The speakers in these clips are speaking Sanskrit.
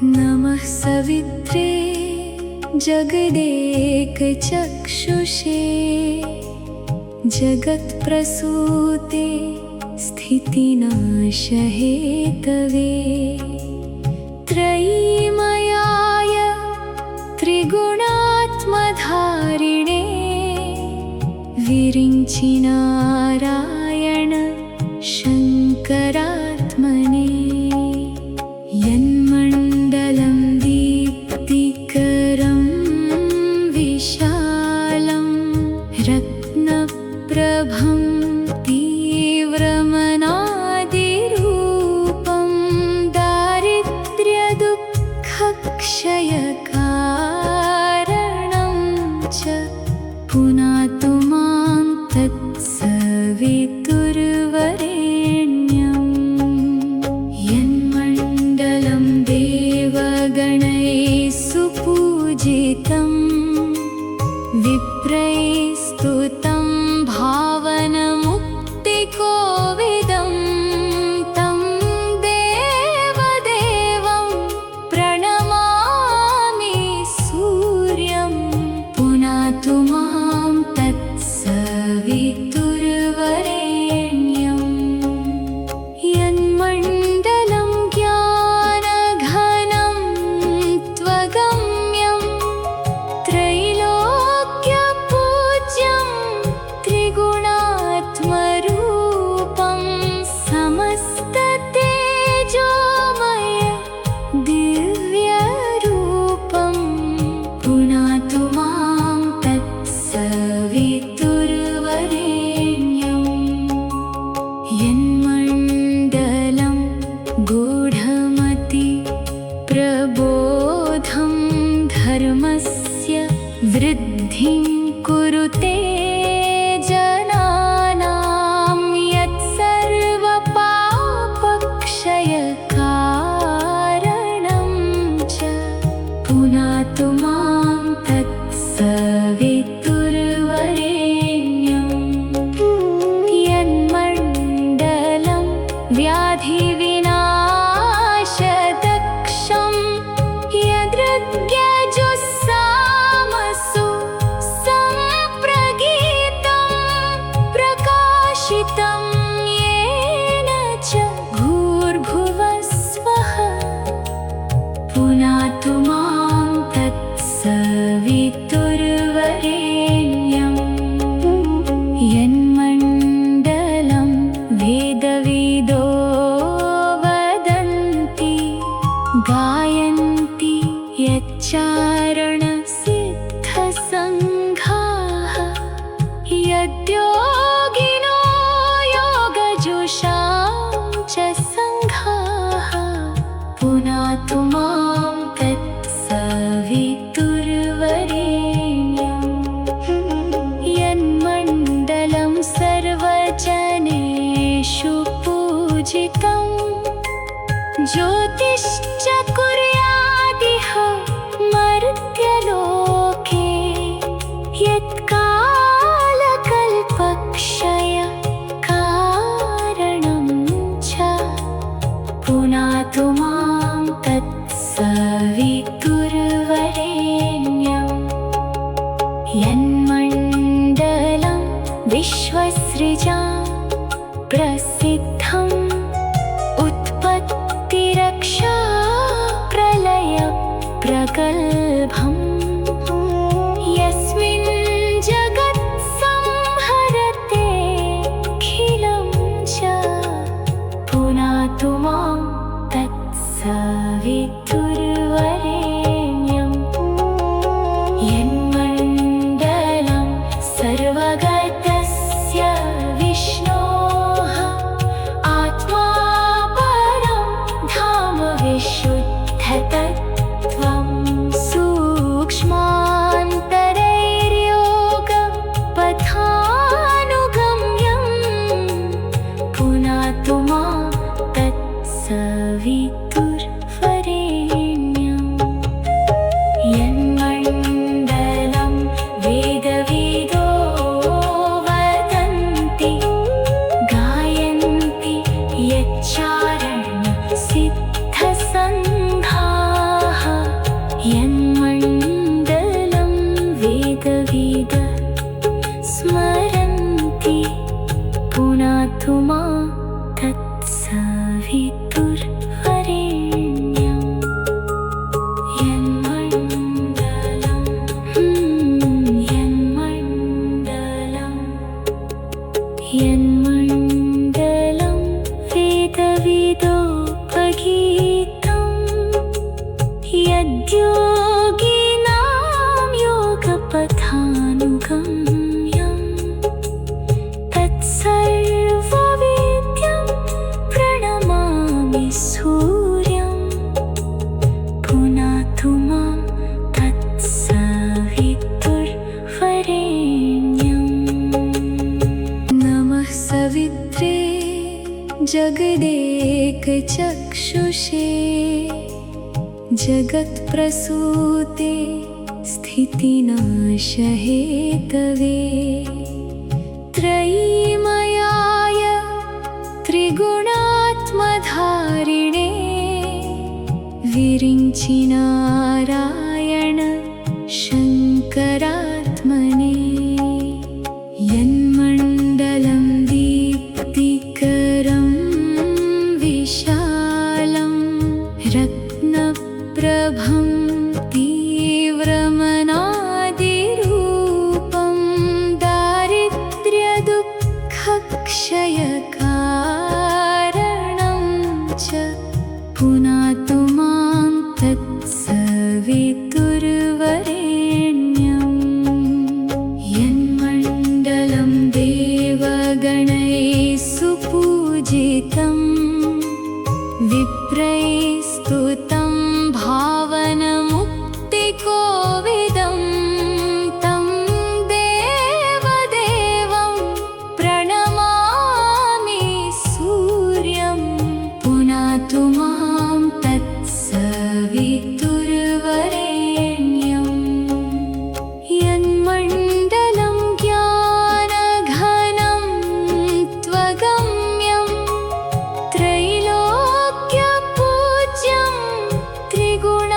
नमः सवित्रे जगदेकचक्षुषे जगत्प्रसूते स्थितिनाशहेतवे त्रयीमयाय त्रिगुणात्मधारिणे विरिञ्चि नारायण शङ्करात्मने यन्मण्डलं दीप्तिकरं विशालं रत्नप्रभं तीव्रमनादिरूपं दारिद्र्यदुःखक्षयकारणं च पुनातु मां तत्सवितुर्वरेण्यं यन्मण्डलं देवगणैः सुपूजितं विप्रैः स्तुतं भावनमुक्तिकोविदं तं देवदेवं प्रणमामि सूर्यं पुनातु मां तत्सवितुर्वरेण्यं यन्मण्डलं ज्ञानघनं त्वगम्यं त्रैलोक्यपूज्यं त्रिगुणात्मरूपं समस्ततेजोमय दिव्यरूपं पुनातु मां तत्सवितुर्वरेण्यं यन्मण्डलं गूढमति प्रबोधं धर्मस्य वृद्धिं कुरुते जनानां यत्सर्वपापक्षयकारणं च पुनातु मां तत्सवितुर्वरेण्यं यन्मण्डलं व्याधिविनाशदक्षं यदृग्यजुस्सामसु सम्प्रगीतं प्रकाशितं येन च भूर्भुवस्वः पुनातु मां तत्सवितुर्वरेण्यं यन्मण्डलं वेदविदो वदन्ति गायन्ति यच्चारणसिद्धसङ्घाः यद्योगिनो योगजुषां च सङ्घाः पुनातु मां तत्सवितुर्वरेण्यं यन्मण्डलं सर्वजनेषु पूजितं ज्योतिश्च कुर्यादिह मर्त्यलोके यत्कालकल्पक्षयकारणं च पुनातु मां तत्सवितुर्वरेण्यं यन्मण्डलं विश्वसृजां प्रसिद्धं उत्पत्तिरक्षा प्रलय प्रगल्भं यस्मिन् जगत्संहरतेऽखिलं च पुनातु मां तत्सवितुर्वरेण्यं यन्मण्डलं सर्वगतस्य विष्णोः आत्मा परं धाम विशुद्धतत्त्वं सूक्ष्मान्तरैर्योगपथानुगम्यं पुनातु मां तत्सवितुर्वरेण्यम् यन्मण्डलं वेदविदोपगीतं यद्योगिनां योगपथानुगम्यं तत्सर्ववेद्यं प्रणमामि सूर्यं पुनातु मां तत्सवितुर्वरेण्यम्। नमः सवित्रे जगदेकचक्षुषे जगत्प्रसूते स्थितिनाशहेतवे त्रयीमयाय त्रिगुणात्मधारिणे विरिञ्चि नारायण शङ्करात्मने। यन्मण्डलं दीप्तिकरं विशालं रत्नप्रभं तीव्रमनादिरूपं दारिद्र्यदुःखक्षयकारणं च पुनातु मां तत्सवितुर्वरेण्यम्। यन्मण्डलं देवगणैः सुपूजितं विप्रैः स्तुतं भावनमुक्तिकोविदं तं देवदेवं प्रणमामि सूर्यं पुनातु मां तत्सवितुर्वरेण्यम्। यन्मण्डलं ज्ञानघनं त्वगम्यं त्रैलोक्यपूज्यं त्रिगुणात्मरूपं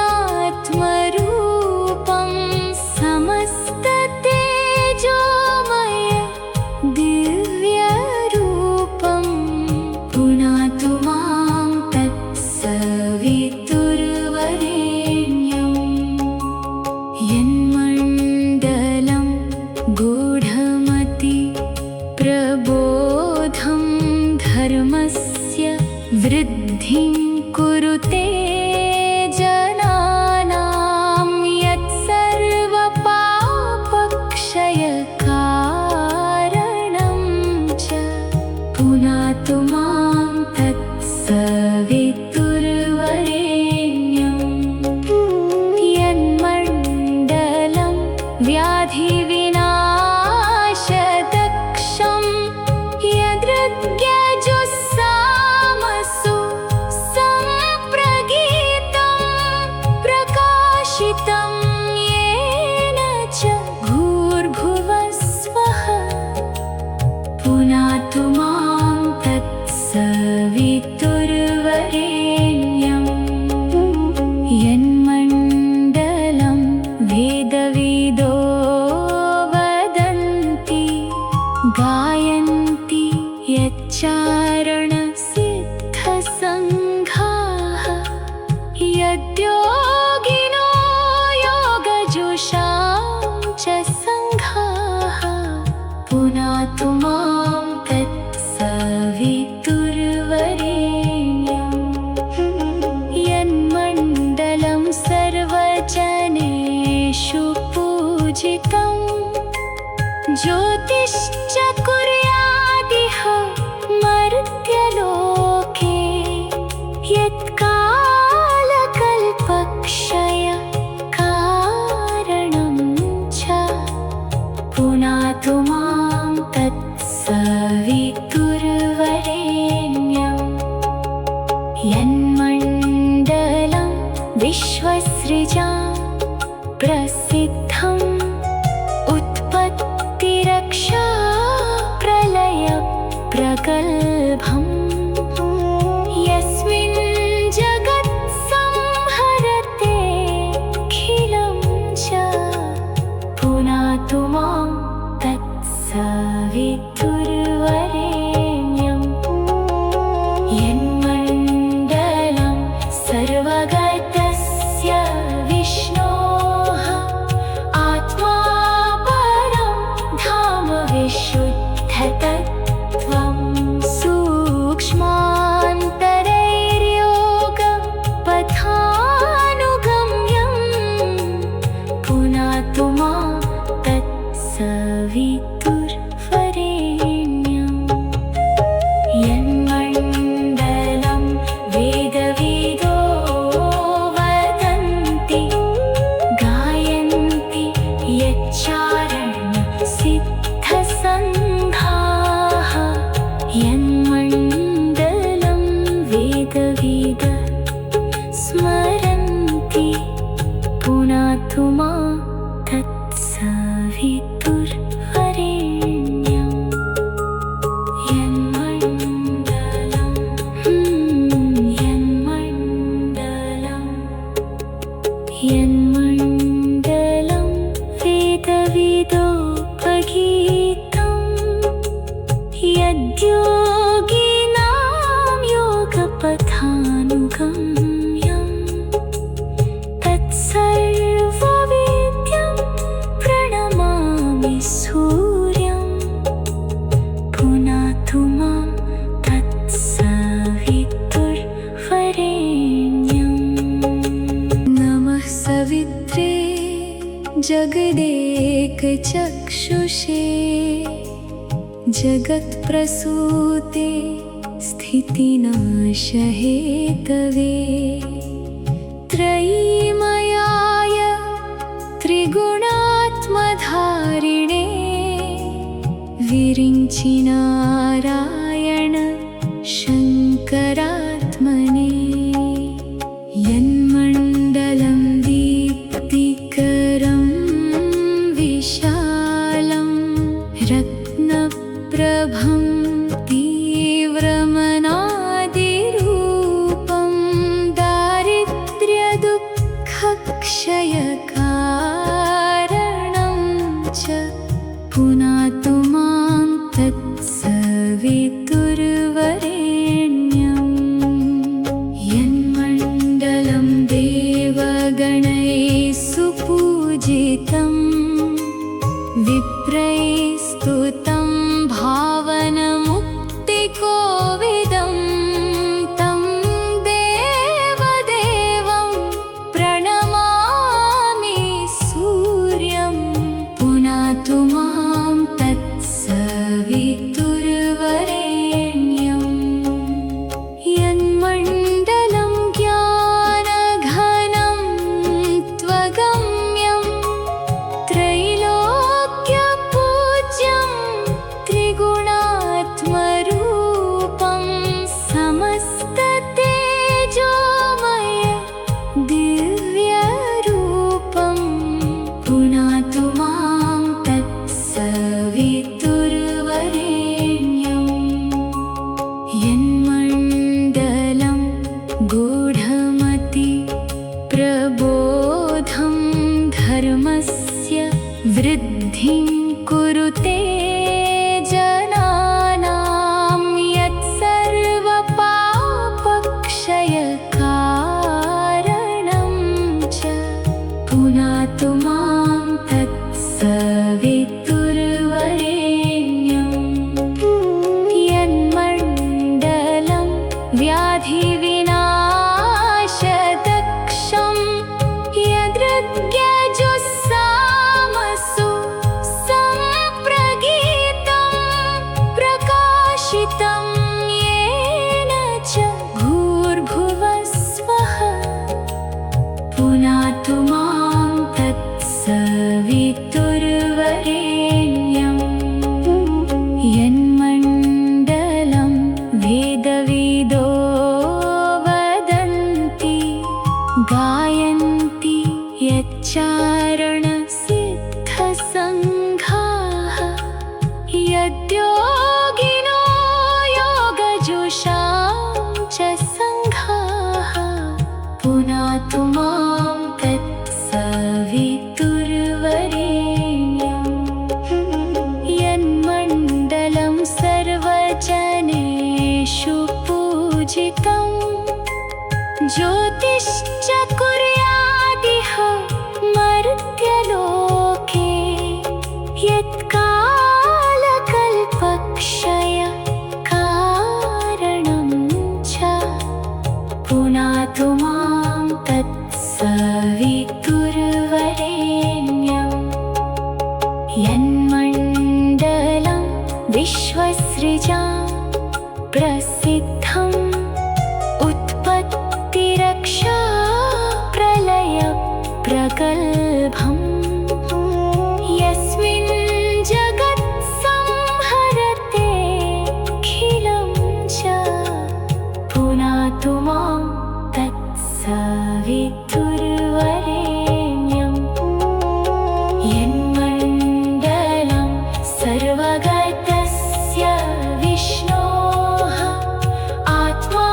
समस्ततेजोमय दिव्यरूपं पुनातु मां तत्सवितुर्वरेण्यम्। यन्मण्डलं गूढमति प्रबोधं धर्मस्य वृद्धिं कुरुते जनानां यत्सर्वपापक्षयकारणं च पुनातु मां तत्सवितुर्वरेण्यम्। यन्मण्डलं व्याधिविनाशदक्षं यदृग्यजुस्सामसु सम्प्रगीतं प्रकाशितं येन च भूर्भुवस्वः पुनातु मां तत्सवितुर्वरेण्यम्। यन्मण्डलं वेदविदो वदन्ति गायन्ति यच्चारणसिद्धसङ्घाः यद्योगिनो योगजुषां च सङ्घाः पुनातु मां तत्सवितुर्वरेण्यम्। यन्मण्डलं सर्वजनेषु पूजितं ज्योतिश्च कुर्यादिह मर्त्यलोके यत्कालकल्पक्षयकारणं च पुनातु मां तत्सवितुर्वरेण्यम्। यन्मण्डलं विश्वसृजां प्रसिद्धं उत्पत्तिरक्षा प्रलयप्रगल्भं यस्मिन् जगत्संहरतेऽखिलं च पुनातु मां तत्सवितुर्वरेण्यम्। यन्मण्डलं वेदविद स्मरन्ति पुनातु मां तत्सवितुर्वरेण्यं यन्मण्डलं वेदविदोपगीतं यद्योगिनां योगपथानुगम्यं तत्सर्ववेद्यं प्रणमामि सूर्यं पुनातु मां तत्सवितुर्वरेण्यं। नमः सवित्रे जगदेकचक्षुषे जगत्प्रसूते स्थितिनाशहेतवे त्रयीमयाय त्रिगुणात्मधारिणे विरिञ्चि नारायण शङ्करात्मने यन्मण्डलं दीप्तिकरं विशालं रत्नप्रभं तीव्रमनादिरूपं दारिद्र्यदुःखक्षयकारणं च पुनातु मां तत्सवितुर्वरेण्यं यन्मण्डलं देवगणैः सुपूजितं विप्रैः स्तुतं भावनमुक्तिकोविदं तं देवदेवं प्रणमामि सूर्यं पुनातु मां तत्सवितुर्वरेण्यं यन्मण्डलं ज्ञानघनं त्वगम्यं त्रैलोक्यपूज्यं त्रिगुणात्मरूपं समस्ततेजोमय दिव्यरूपं पुनातु मां तत्सवितुर्वरेण्यं यन्मण्डलं गूढमति प्रबोधं धर्मस्य वृद्धिं कुरुते जनानां यत्सर्वपापक्षयकारणं च पुनातु मां तत्सवितुर्वरेण्यं यन्मण्डलं व्याधिविनाशदक्षं यदृग्यजुस्सामसु सम्प्रगीतं प्रकाशितं येन च भूर्भुवस्वः पुनातु मां तत्सवितुर्वरेण्यं यन्मण्डलं वेदविदो वदन्ति गायन्ति यच्चारणसिद्धसङ्घाः यद्योगिनो योगजुषां च सङ्घाः पुनातु मां तत्सवितुर्वरेण्यं यन्मण्डलं सर्वजनेषु पूजितं ज्योतिश्च कुर्यादिह मर्त्यलोके यत्कालकल्पक्षयकारणं च पुनातु मां तत्सवितुर्वरेण्यं यन्मण्डलं विश्वसृजां प्रसिद्धम् उत्पत्तिरक्षा प्रलयप्रगल्भम् यस्मिन् जगत्संहरते अखिलं च पुनः पुनातु मां तत्सवितुर्वरेण्यं यन्मण्डलं सर्वगतस्य विष्णोः आत्मा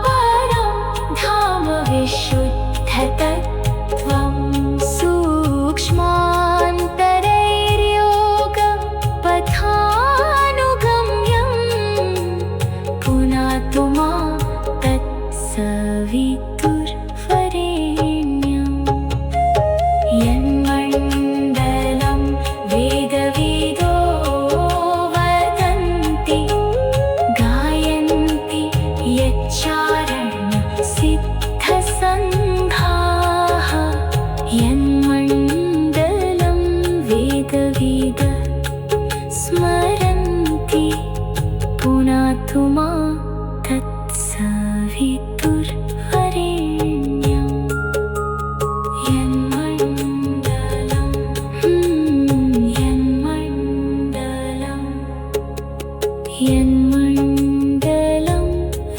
परं धाम विशुद्धतत्त्वं सूक्ष्मान्तरैर्योगपथानुगम्यं पुनातु मां तत्सवितुर्वरेण्यं यन्मण्डलं वेदविदो वदन्ति गायन्ति यच्चारणसिद्धसङ्घाः यन्मण्डलं वेदविद स्मरन्ति पुनातु मां तत्सवितुर्वरेण्यं यन्मण्डलं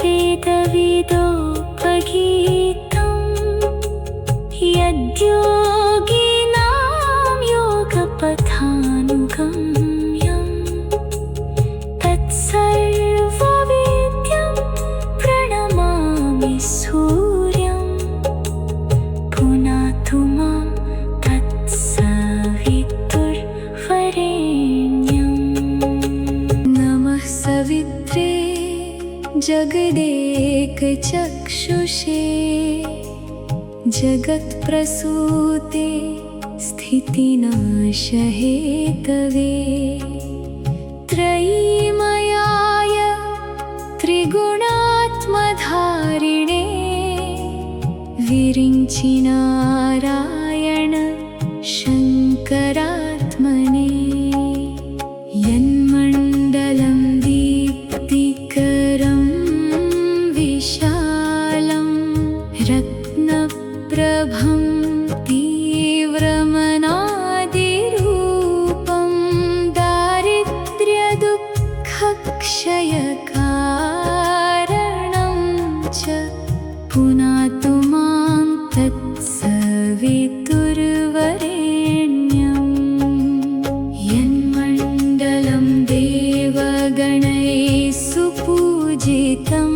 वेदविदोपगीतं यद्योगिनां योगपथानुगम्यं तत्सर्ववेद्यं प्रणमामि सूर्यं पुनातु मां तत्सवितुर्वरेण्यं नमः सवित्रे जगदेकचक्षुषे जगत्प्रसूते स्थितिनाशहेतवे त्रयीमयाय त्रिगुणात्मधारिणे विरिञ्चि नारायण शङ्करात्मने यन्मण्डलं दीप्तिकरं विशालं रत्नप्रभं तीव्रमनादिरूपं दारिद्र्यदुःखक्षयकारणं च पुनातु मां तत्सवितुर्वरेण्यं यन्मण्डलं देवगणैः सुपूजितं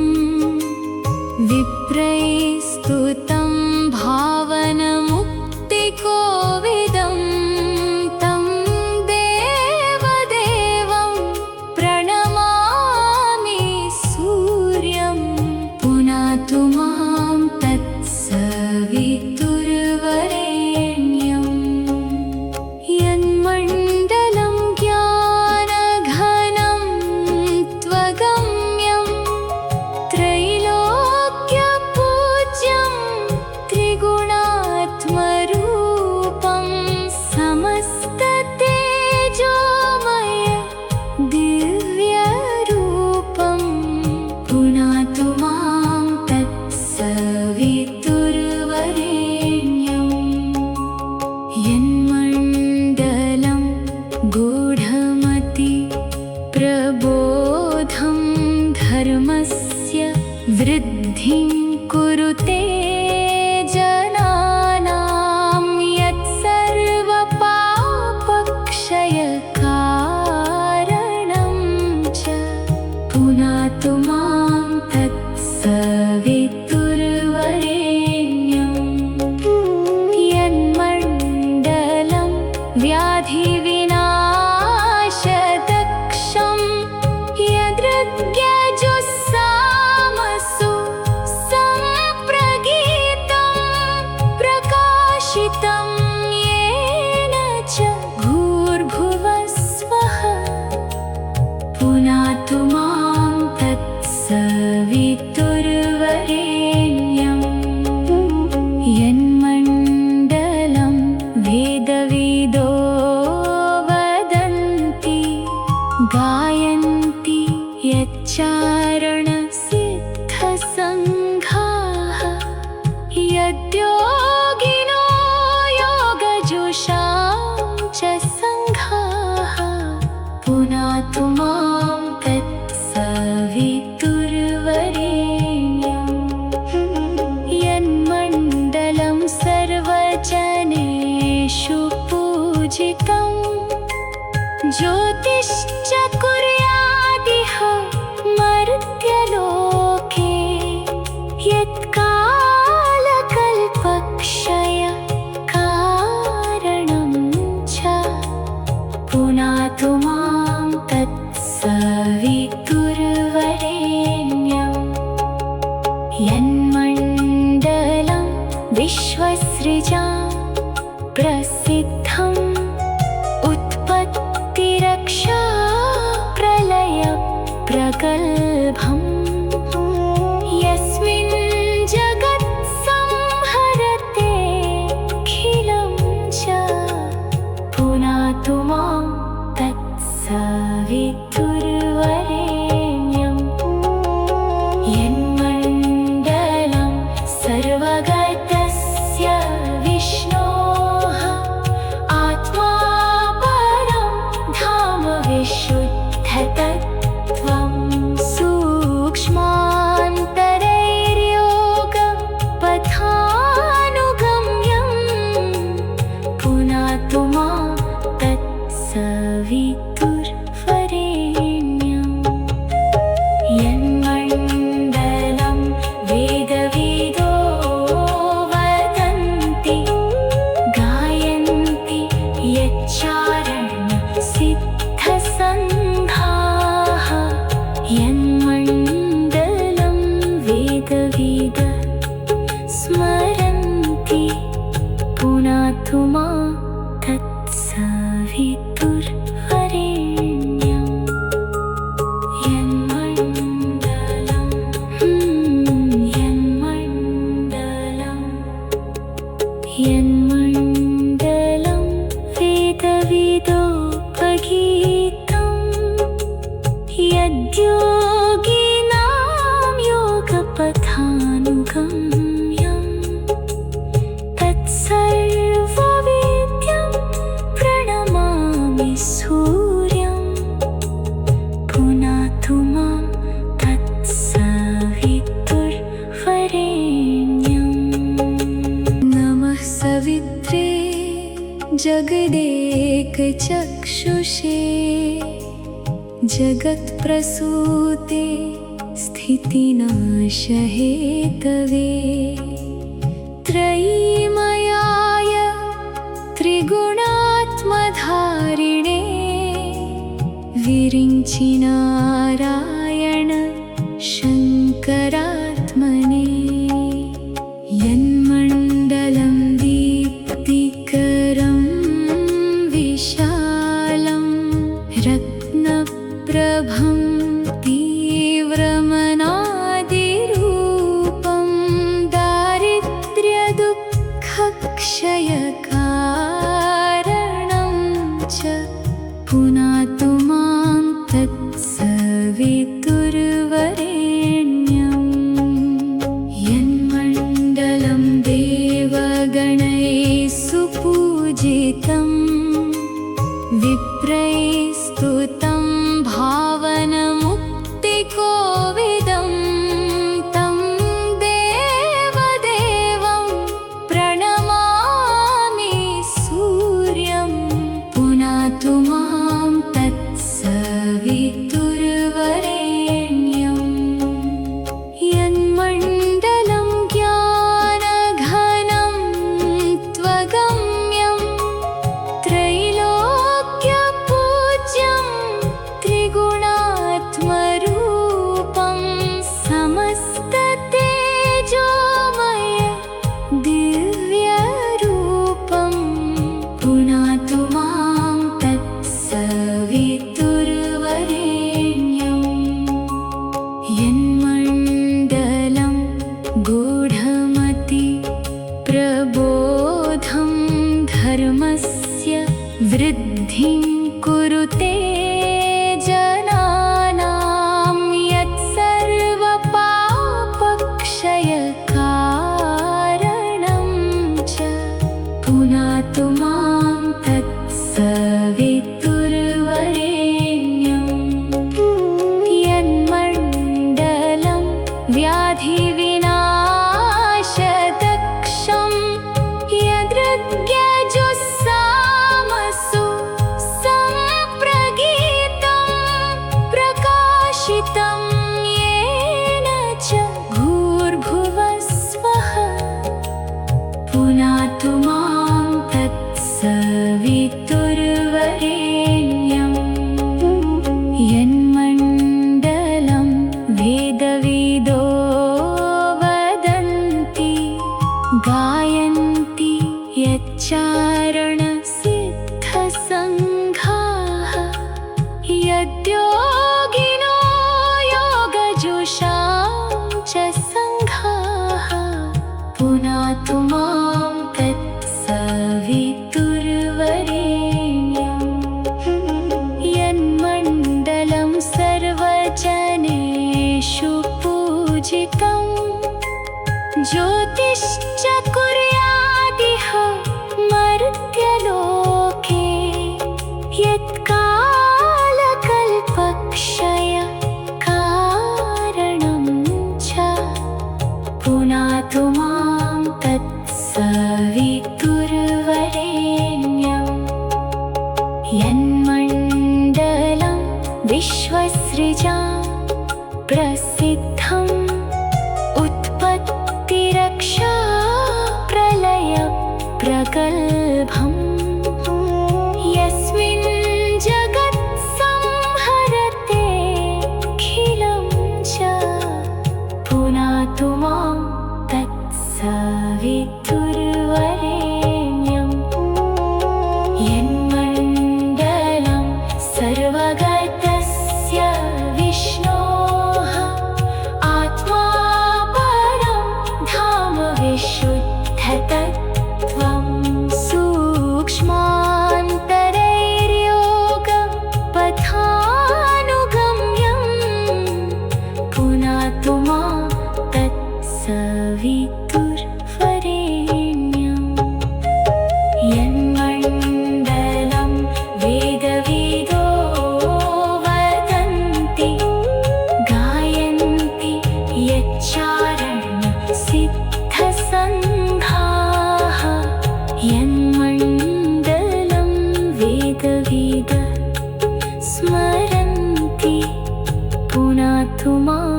विप्रैः स्तुतं भावनमुक्तिकोविदं तं देवदेवं प्रणमामि सूर्यं पुनातु मां तत्सवितुर्वरेण्यं यन्मण्डलं ज्ञानघनं त्वगम्यं त्रैलोक्यपूज्यं त्रिगुणात्मरूपं समस्ततेजोमय दिव्यरूपं पुनातु मां तत्सवितुर्वरेण्यं यन्मण्डलं गूढमति प्रबोधं धर्मस्य वृद्धिं कुरुते जनानां यत्सर्वपापक्षयकारणं च पुनातु मां तत्सवितुर्वरेण्यं यन्मण्डलं व्याधिविनाशदक्षं यदृग्यजुस्सामसु सम्प्रगीतं प्रकाशितं येन च भूर्भुवस्वः पुनातु मां तत्सवितुर्वरेण्यं यन्मण्डलं वेदविदो वदन्ति गायन्ति यच्चारणसिद्धसङ्घाः यद्योगिनो योगजुषां च सङ्घाः पुनातु मां तत्सवितुर्वरेण्यं यन्मण्डलं विश्वसृजां प्रसिद्धम् उत्पत्तिरक्षा प्रलय प्रगल्भम् यस्मिन् जगत्संहरतेऽखिलं च पुनातु मां तत्सवितुर्वरेण्यम् यन्मण्डलं सर्वगतस्य विष्णोः आत्मा परं धाम विशुद्धतत्त्वं सूक्ष्मान्तरैर्योगपथानुगम्यं पुनातु मां तत्सवितुर्वरेण्यम् यन्मण्डलं वेदविदो वदन्ति गायन्ति यच्चारणसिद्धसङ्घाः यन्मण्डलं वेदविद स्मरन्ति पुनातु मां तत्सवितुर्वरेण्यम् यन्मण्डलं वेदविदोपगीतं यद्योगिनां योगपथानुगम्यं तत्सर्ववेद्यं प्रणमामि सूर्यं पुनातु मां तत्सवितुर्वरेण्यम् नमः सवित्रे जगदेकचक्षुषे जगत्प्रसूते स्थितिनाशहेतवे त्रयीमयाय त्रिगुणात्मधारिणे विरिञ्चि नारायण शङ्करात्मने यन्मण्डलं दीप्तिकरं विशालं रत्नप्रभं तीव्रमनादिरूपं दारिद्र्यदुःखक्षयकारणं च पुनातु मां तत्सवितुर्वरेण्यम् यन्मण्डलं देवगणैः सुपूजितं विप्रैः स्तुतं भावनमुक्तिकोविदं तं देवदेवं प्रणमामि सूर्यं पुनातु मां तत्सवितुर्वरेण्यम् यन्मण्डलं ज्ञानघनं त्वगम्यं त्रैलोक्यपूज्यं त्रिगुणात्मरूपं समस्ततेजोमय दिव्यरूपं पुनातु मां तत्सवितुर्वरेण्यम् यन्मण्डलं गूढमति प्रबोधं धर्मस्य वृद्धिं कुरुते जनानां यत्सर्वपापक्षयकारणं च पुनातु मां तत्सवितुर्वरेण्यम् यन्मण्डलं व्याधिविनाशदक्षं यदृग्यजुस्सामसु सम्प्रगीतं प्रकाशितं येन च भूर्भुवस्वः पुनातु मां तत्सवितुर्वरेण्यम् यन्मण्डलं वेदविदो ज्योतिश्च कुर्यादिह मर्त्यलोके यत्कालकल्पक्षय कारणं च पुनातु मां तत्सवितुर्वरेण्यम् यन्मण्डलं विश्वसृजां प्रसिद्धम् उत्पत्तिरक्षा प्रलय प्रगल्भम् यस्मिन् जगत्संहरते अखिलं च पुनातु मां तत्सवितुर्वरेण्यम् यन्मण्डलं सर्वगतस्य विष्णोः आत्मा परं धाम विशुद्धतत्त्वं सूक्ष्मान्तरैर्योगपथानुगम्यं पुनातु मां तत्सवितुर्वरेण्यम् यन्मण्डलं वेदविदो वदन्ति गायन्ति यच्चारणसिद्धसङ्घाः यन्मण्डलं वेदविद स्मरन्ति पुनातु मां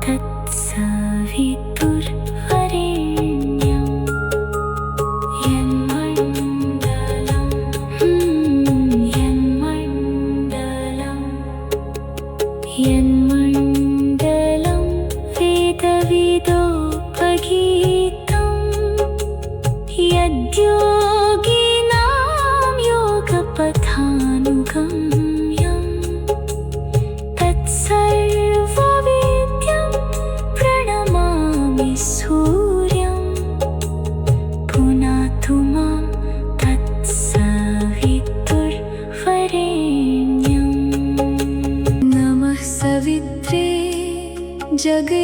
तत्सवितुर्वरेण्यम् यन्मण्डलं यन्मण्डलं वेदविदोपगीतम् यद्योगिनां योगपथानुगम्यम् तत्सर्ववेद्यं प्रणमामि सूर्यं पुनातु मां तत्सवितुर्वरेण्यम् नमः सवित्रे जगदेकचक्षुषे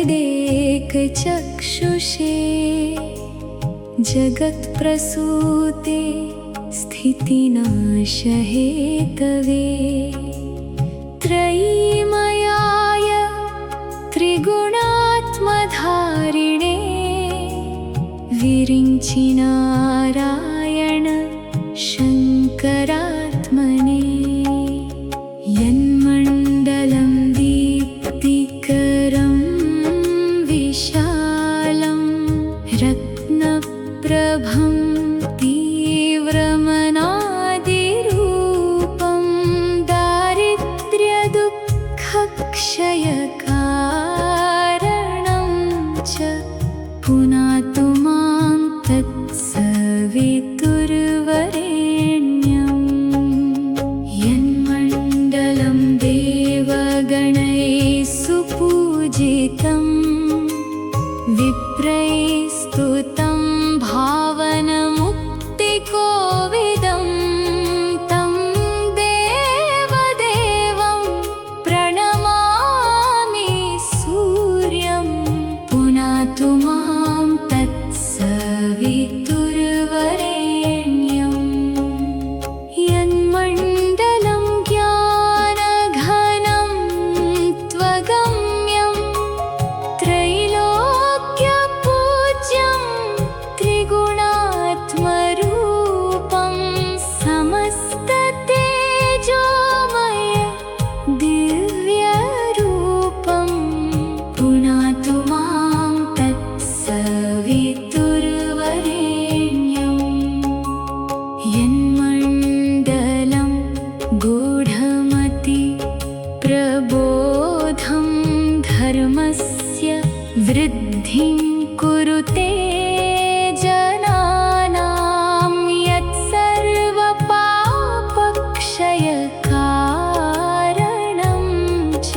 जगत्प्रसूते स्थितिनाशहेतवे त्रयीमयाय त्रिगुणात्मधारिणे विरिञ्चि नारायण शङ्करात्मने यन्मण्डलं दीप्तिकरं विशालं रत्नप्रभं तीव्रमनादिरूपं दारिद्र्यदुःखक्षयकारणं च पुनातु मां तत्सवितुर्वरेण्यम् यन्मण्डलं देवगणैः सुपूजितं विप्रैः स्तुतं भावनमुक्तिकोविदं तं देवदेवं प्रणमामि सूर्यं पुनातु मां तत्सवितुर्वरेण्यम् यन्मण्डलं ज्ञानघनं त्वगम्यं त्रैलोक्यपूज्यं त्रिगुणात्मरूपं समस्ततेजोमय दिव्यरूपं पुनातु मां तत्सवितुर्वरेण्यम् यन्मण्डलं गूढमति प्रबोधं धर्मस्य वृद्धिं कुरुते जनानां यत्सर्वपापक्षयकारणं च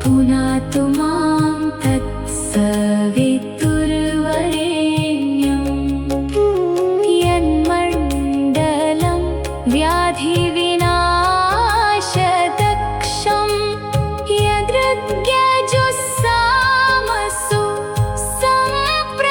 पुनातु मां तत्सवितुर्वरेण्यम् यन्मण्डलं व्याधिविनाशदक्षं यदृग्यजुस्सामसु सम्प्र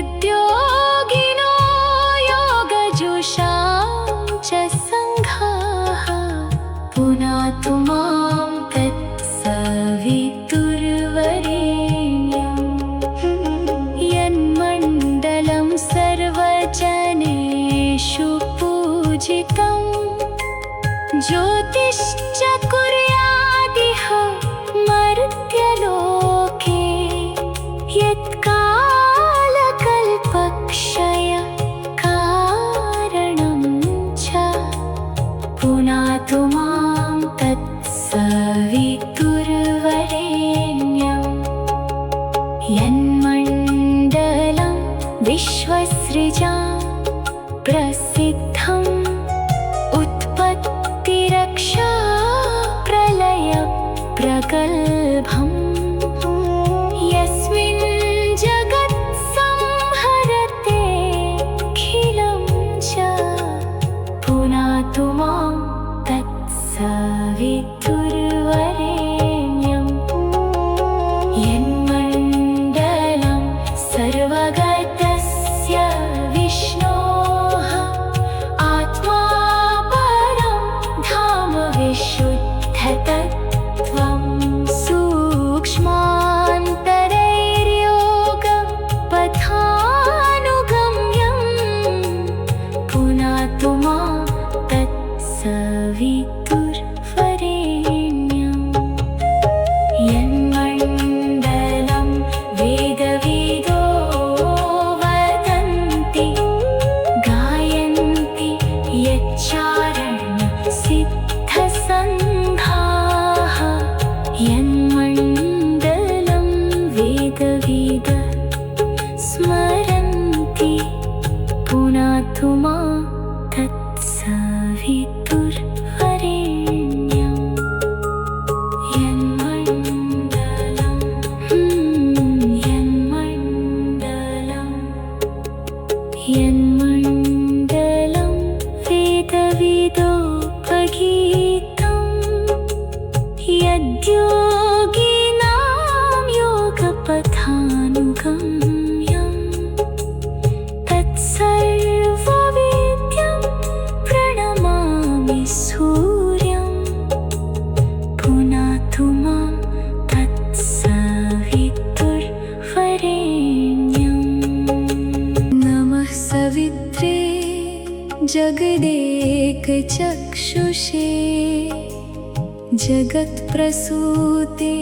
यद्योगिनो योगजुषां च सङ्घाः पुनातु मां तत्सवितुर्वरेण्यं यन्मण्डलं सर्वजनेषु पूजितं ज्योतिश्च कुर्यादिह मर्त्यलोके यत्कालकल्पक्षय कारणं च पुनातु मां तत्सवितुर्वरेण्यं यन्मण्डलं विश्वसृजां प्रसिद्धम् उत्पत्तिरक्षा प्रलय प्रगल्भम् यस्मिन् जगत्संहरतेऽखिलं च पुनातु मां तत्सवितुर्वरेण्यं यन्मण्डलं सर्वगतस्य विष्णोः आत्मा परं धाम विशुद्धतत्त्वं सूक्ष्मान्तरैर्योगपथानुगम्यं पुनातु मां तत्सवितुर्वरेण्यं यन्मण्डलं वेदविदो वदन्ति गायन्ति यच्चारणसिद्धसङ्घाः यन्मण्डलं वेदविद स्मरन्ति पुनातु मां तत्सवितुर्वरेण्यं यन्मण्डलं वेदविदोपगीतं यद्योगिनां योगपथानुगम्यं तत्सर्ववेद्यं प्रणमामि सूर्यं पुनातु मां तत्सवितुर्वरेण्यं नमः सवित्रे जगदेकचक्षुषे जगत्प्रसूते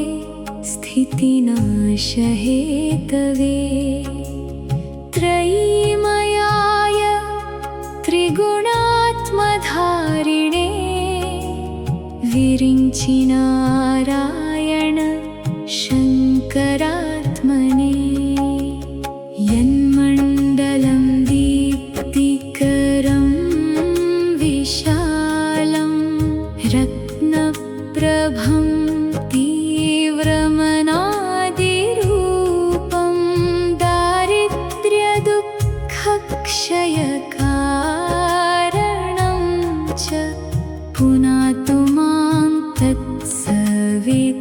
स्थितिनाशहेतवे त्रयीमयाय त्रिगुणात्मधारिणे विरिञ्चि नारायण शङ्करात्मने यन्मण्डलं दीप्तिकरं विशालं रत्नप्रभं तीव्रमनादिरूपं दारिद्र्यदुःखक्षयकारणं च पुनातु मां तत्सवितुर्वरेण्यं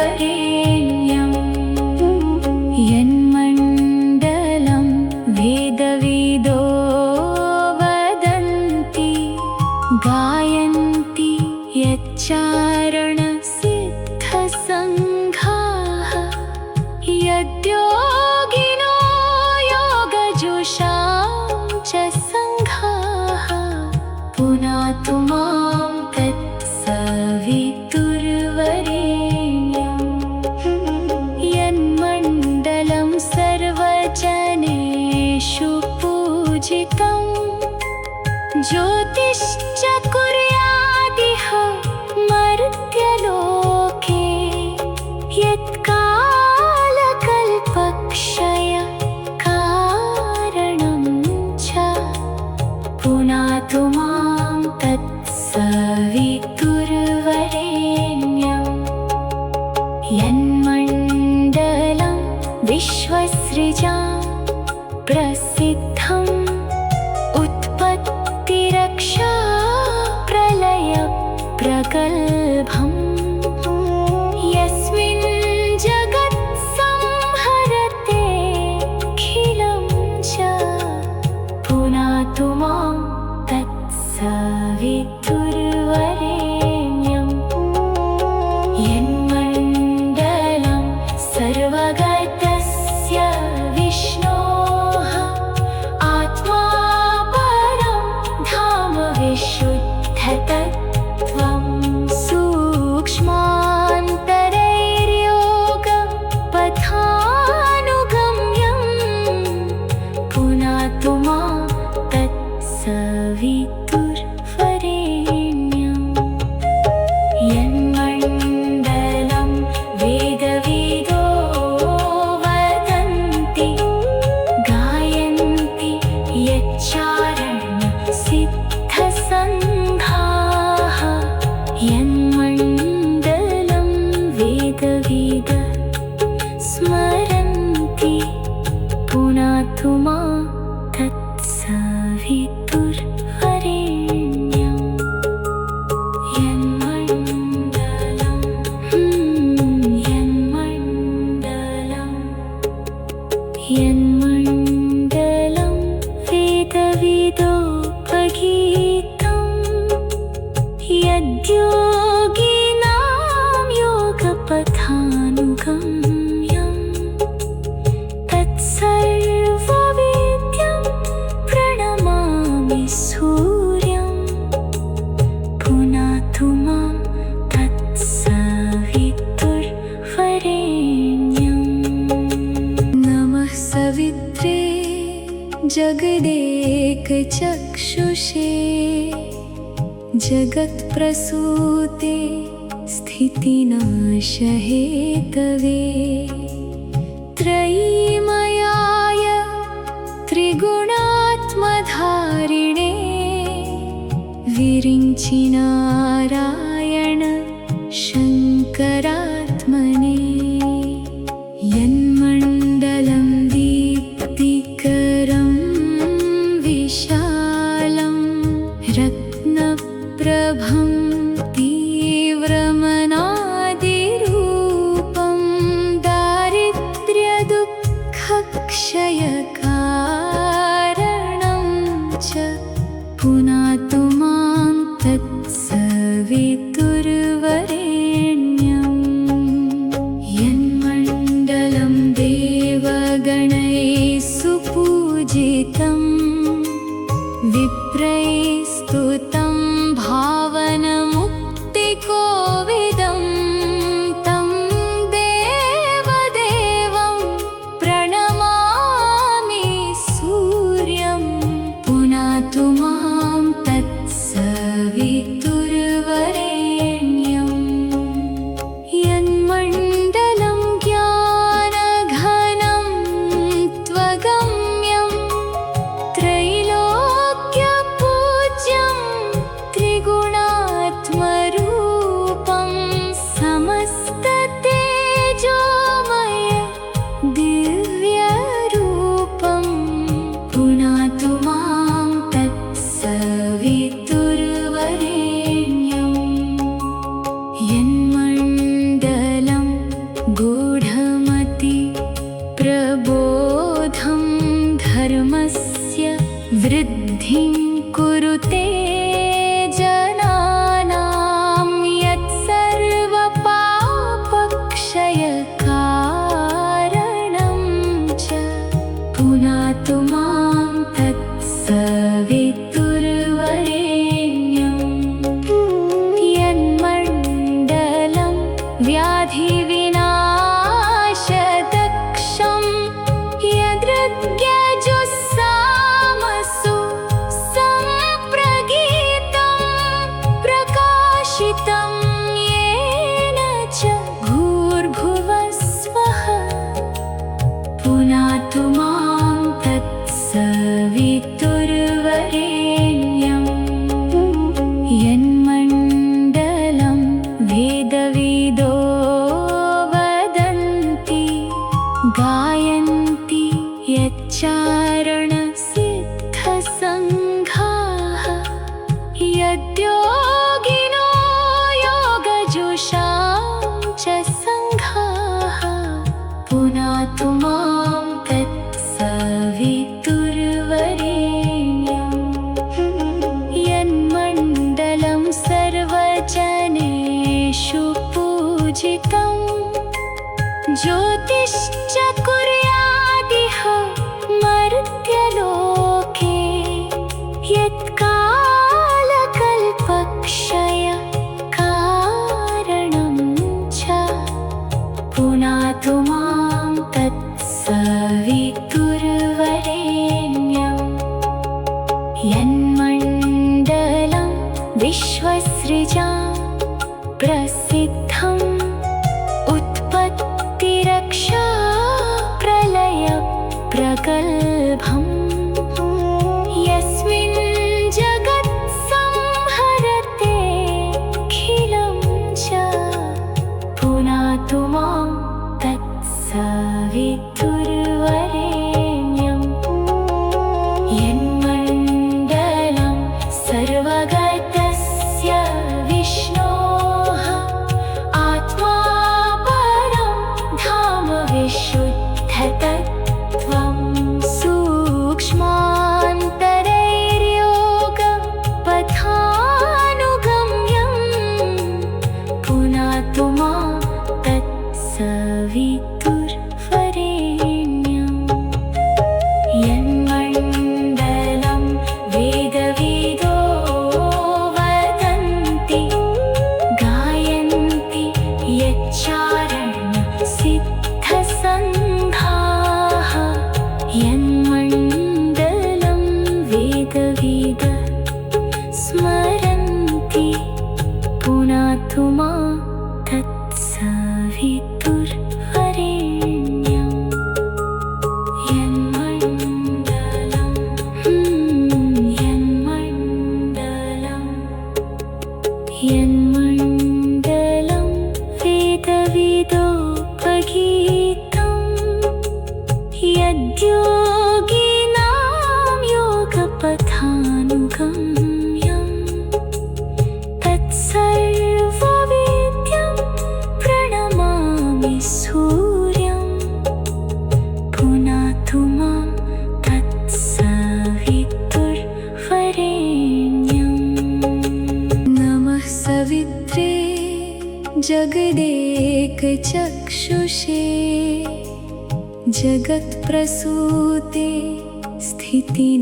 तत्सवितुर्वरेण्यं यन्मण्डलं वेदविदो वदन्ति गायन्ति यच्चारणसिद्धसङ्घाः यद्योगिनो योगजुषां च सङ्घाः पुनातु मां तत्सवितुर्वरेण्यं यन्मण्डलं सर्वजनेषु पूजितं ज्योतिश्च कुर्यादिह मर्त्यलोके यत्कालकल्पक्षयकारणं च पुनातु मां तत्सवितुर्वरेण्यं यन्मण्डलं विश्वसृजां प्रसिद्धम् उत्पत्तिरक्षा प्रलयप्रगल्भम् यस्मिन् जगत्संहरतेऽखिलं च पुनातु मां तत्सवितुर्वरेण्यं यन्मण्डलं सर्वगतस्य विष्णोः आत्मा परं धाम विशुद्धतत्त्वं सूक्ष्मान्तरैर्योगपथानुगम्यं पुनातु मां तत्सवितुर्वरेण्यं यन्मण्डलं वेदविदो वदन्ति गायन्ति यच्चारणसिद्धसङ्घाः यन्मण्डलं वेदविद स्मरन्ति पुनातु मां तत्सवितुर्वरेण्यं यन्मण्डलं वेदविदोपगीतं यद्योगिनां योगपथानुगम्यं तत्सर्ववेद्यं प्रणमामि सूर्यं पुनातु मां तत्सवितुर्वरेण्यं नमः सवित्रे जगदेकचक्षुषे जगत्प्रसूते स्थितिनाशहेतवे त्रयीमयाय त्रिगुणात्मधारिणे विरिञ्चि नारायण शङ्करात्मने यन्मण्डलं दीप्तिकरं विशालं रत्नप्रभं तीव्रमनादिरूपं दारिद्र्यदुःखक्षयकारणं च पुनातु मां तत्सवितुर्वरेण्यं यन्मण्डलं देवगणैः सुपूजितं विप्रैः स्तुतं भावनमुक्तिकोविदं तं देवदेवं प्रणमामि सूर्यं पुनातु मां तत्सवितुर्वरेण्यं यन्मण्डलं ज्ञानघनं त्वगम्यं त्रैलोक्यपूज्यं त्रिगुणात्मरूपं समस्ततेजोमय दिव्यरूपं पुनातु मां तत्सवितुर्वरेण्यं यन्म यद्योगिनो योगजुषां च सङ्घाः पुनातु मां तत्सवितुर्वरेण्यं यन्मण्डलं सर्वजनेषु पूजितं ज्योतिश्च कुर्यादिह मर्त्यलोके यत्कालकल्पक्षय कारणं च पुनातु मां तत्सवितुर्वरेण्यं यन्मण्डलं विश्वसृजां प्रसिद्धम् उत्पत्तिरक्षा प्रलय प्रगल्भम् यस्मिन् जगत्संहरतेऽखिलं च पुनातु मां तत्सवितुर्वरेण्यं यन्मण्डलं सर्वगतस्य विष्णोः आत्मा परं धाम विशुद्धतत्त्वं सूक्ष्मान्तरैर्योगपथानुगम्यं पुनातु मां तत्सवितुर्वरेण्यं यन्मण्डलं वेदविदो वदन्ति गायन्ति यच्चारणसिद्धसङ्घाः यन्मण्डलं वेदविद स्मरन्ति पुनातु मां तत्सवितुर्वरेण्यं यन्मण्डलं यन्मण्डलं वेदविदोपगीतं यद्योगिनां योगपथानुगम्यं तत्सर्ववेद्यं प्रणमामि सूर्यं पुनातु मां तत्सवितुर्वरेण्यं नमः सवित्रे जगदेकचक्षुषे जगत्प्रसूते स्थितिनाशहेतवे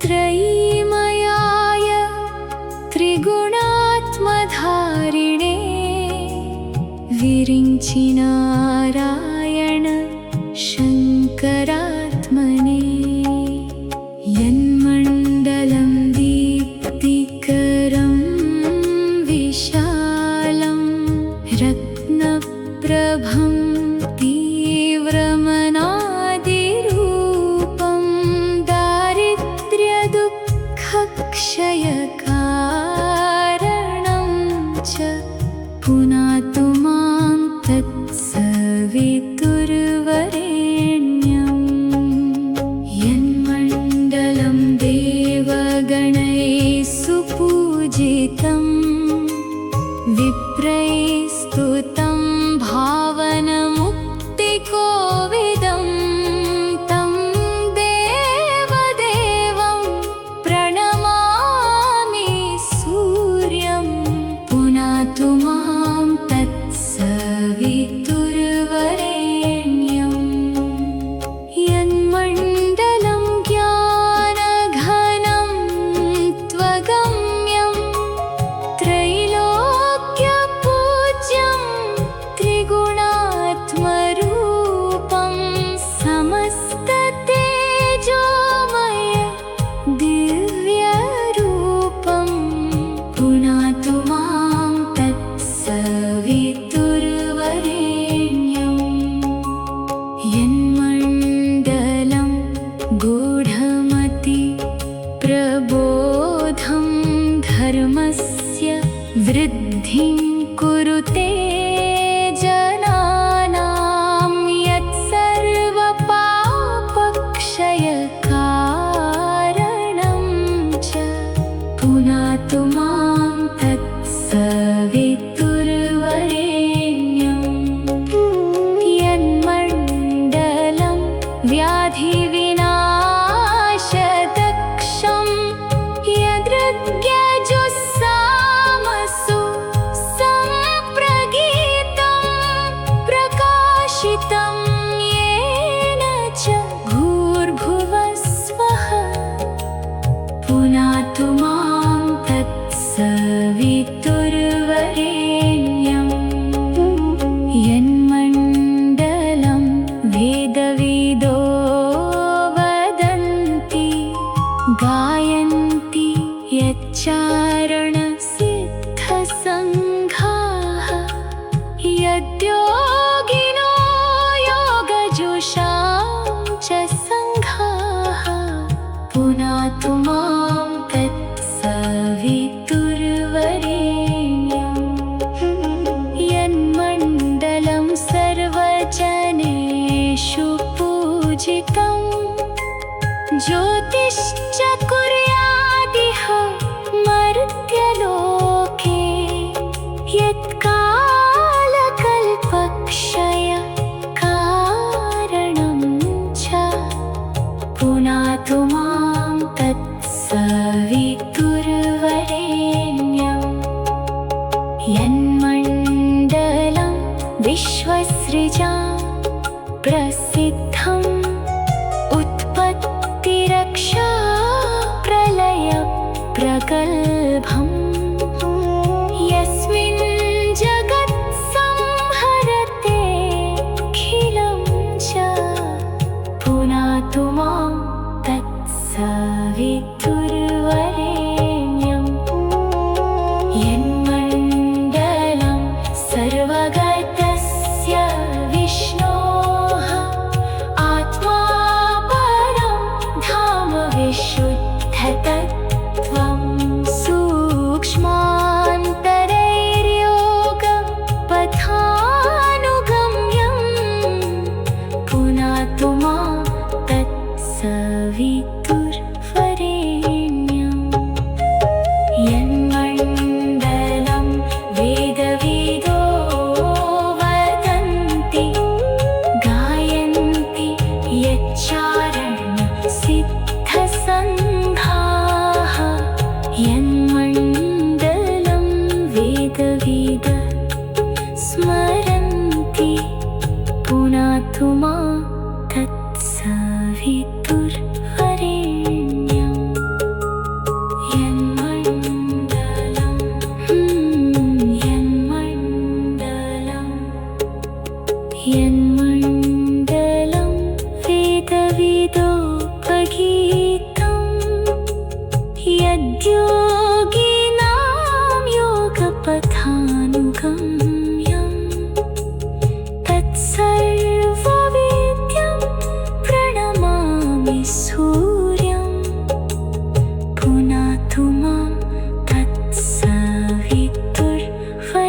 त्रयीमयाय त्रिगुणात्मधारिणे विरिञ्चि नारायण शङ्करात्मने यन्मण्डलं दीप्तिकरं विशालं रत्नप्रभं तीव्रमनादिरूपं दारिद्र्यदुःखक्षयकारणं च पुनातु मां तत्सवितुर्वरेण्यं यन्मण्डलं देवगणैः सुपूजितं विप्रैः स्तुतं भावनमुक्तिकोविदं तं देवदेवं प्रणमामि सूर्यं पुनातु मां तत्सवितुर्वरेण्यं यन्मण्डलं ज्ञानघनं त्वगम्यं त्रैलोक्यपूज्यं त्रिगुणात्मरूपं समस्ततेजोमय दिव्यरूपं पुनातु मां तत्सवितुर्वरेण्यं यन्मण्डलं गूढमति प्रबोधं धर्मस्य वृद्धिं कुरुते जनानां यत्सर्वपापक्षयकारणं पुनातु मां तत्सवितुर्वरेण्यं यन्मण्डलं वेदविदो वदन्ति गायन्ति यच्चारणसिद्धसङ्घाः यद्योगिनो योगजुषां च सङ्घाः पुनातु मां तत्सवितुर्वरेण्यं यन्मण्डलं सर्वजनेषु पूजितं ज्योतिश्च कुर्यादिह मर्त्यलोके यत्कालकल्पक्षयकारणं च पुनातु मां तत्सवितुर्वरेण्यं यन्मण्डलं विश्वसृजां प्रसिद्धम् उत्पत्तिरक्षा प्रलयप्रगल्भम् यस्मिन् जगत्संहरतेऽखिलं च पुनातु मां तत्सवितुर्वरेण्यं यन्मण्डलं सर्वगतस्य विष्णोः आत्मा परं धाम विशुद्धतत्त्वं सूक्ष्मान्तरैर्योगपथानुगम्यं पुनातु मां तत्सवितुर्वरेण्यं यन्मण्डलं वेदविदो वदन्ति गायन्ति यच्चारणसिद्धसङ्घाः यन्मण्डलं वेदविद स्मरन्ति पुनातु मां तत्सवितुर्वरेण्यं यन्मण्डलं यन्मण्डलं वेदविदोपगीतं यद्योगिनां योगपथानुगम्यं तत्सर्ववेद्यं प्रणमामि सूर्यं पुनातु मां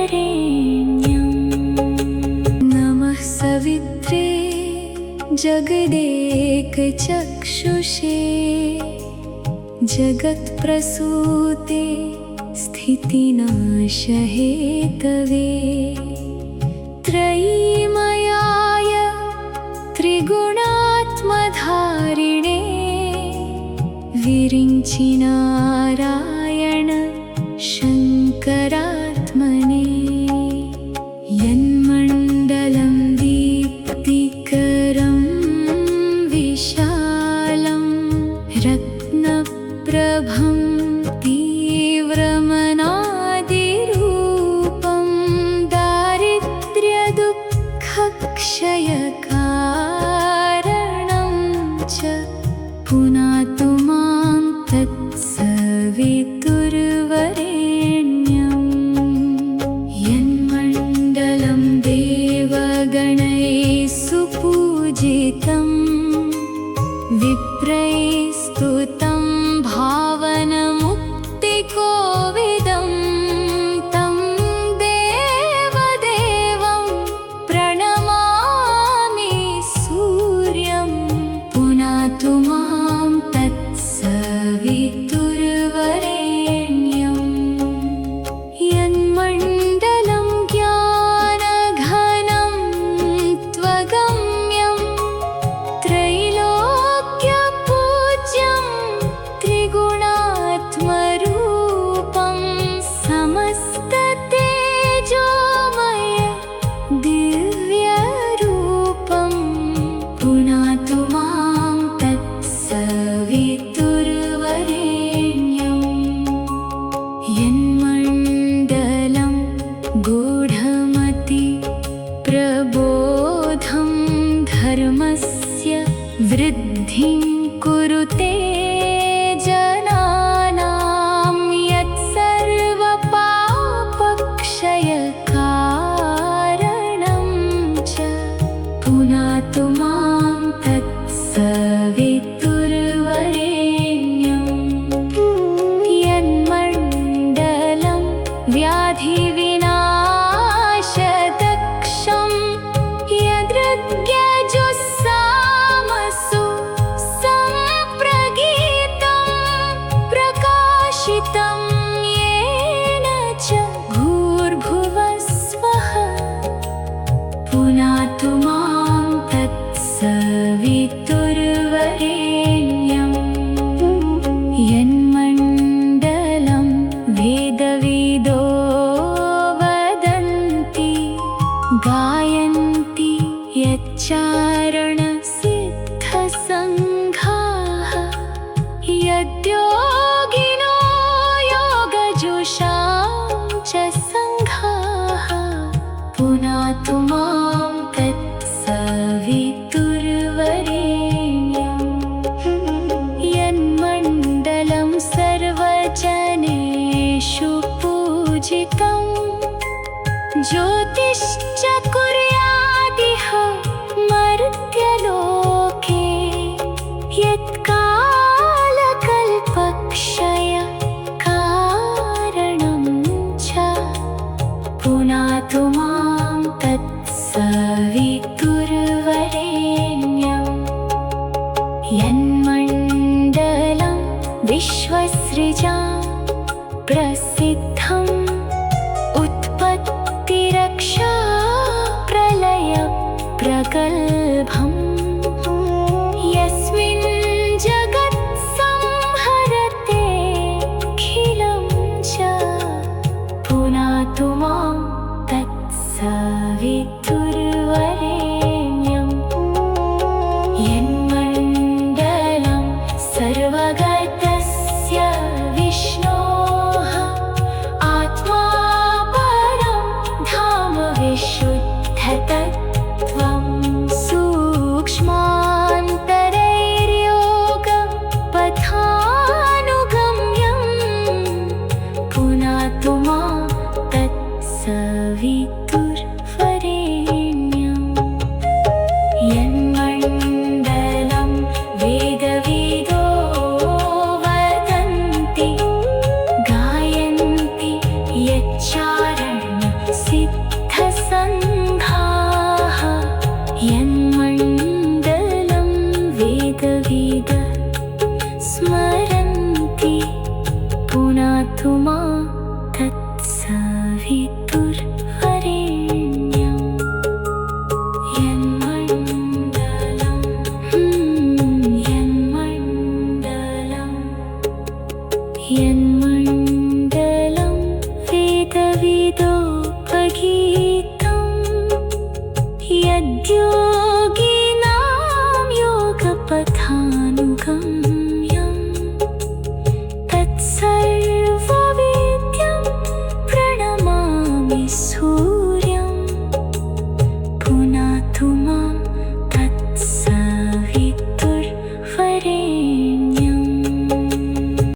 तत्सवितुर्वरेण्यं नमः सवित्रे जगदेकचक्षुषे जगत्प्रसूते स्थितिनाशहेतवे त्रयीमयाय त्रिगुणात्मधारिणे विरिञ्चि नारायण शङ्करात्मने यन्मण्डलं दीप्तिकरं विशालं रत्नप्रभं तीव्रमनादिरूपं दारिद्र्यदुःखक्षयकारणं च पुनातु मां तत्सवितुर्वरेण्यं यन्मण्डलं देवगणैः सुपूजितं विप्रैः स्तुतं भावनं यद्योगिनो योगजुषां च सङ्घाः पुनातु मां तत्सवितुर्वरेण्यम् यन्मण्डलं सर्वजनेषु पूजितम् ज्योतिश्च कुर्यादिह मर्त्यलोके यत्कालकल्पक्षय कारणं च पुनातु मां तत्सवितुर्वरेण्यम् यन्मण्डलं विश्वसृजां प्रसिद्धम् उत्पत्तिरक्षा प्रलय प्रगल्भम् यस्मिन् जगत्संहरतेऽखिलं च पुनातु मां तत्सवितुर्वरेण्यम् यन्मण्डलं सर्वगतस्य विष्णोः आत्मा परं धाम विशुद्धतत्त्वं सूक्ष्मान्तरैर्योगपथानुगम्यं पुनातु मां तत्सवितुर्वरेण्यम् यन्मण्डलं वेदविदो वदन्ति गायन्ति यच्चारणसिद्धसङ्घाः यन्मण्डलं वेदविद स्मरन्ति पुनातु मां तत्सवितुर्वरेण्यम् यन्मण्डलं वेदविदोपगीतं यद्यो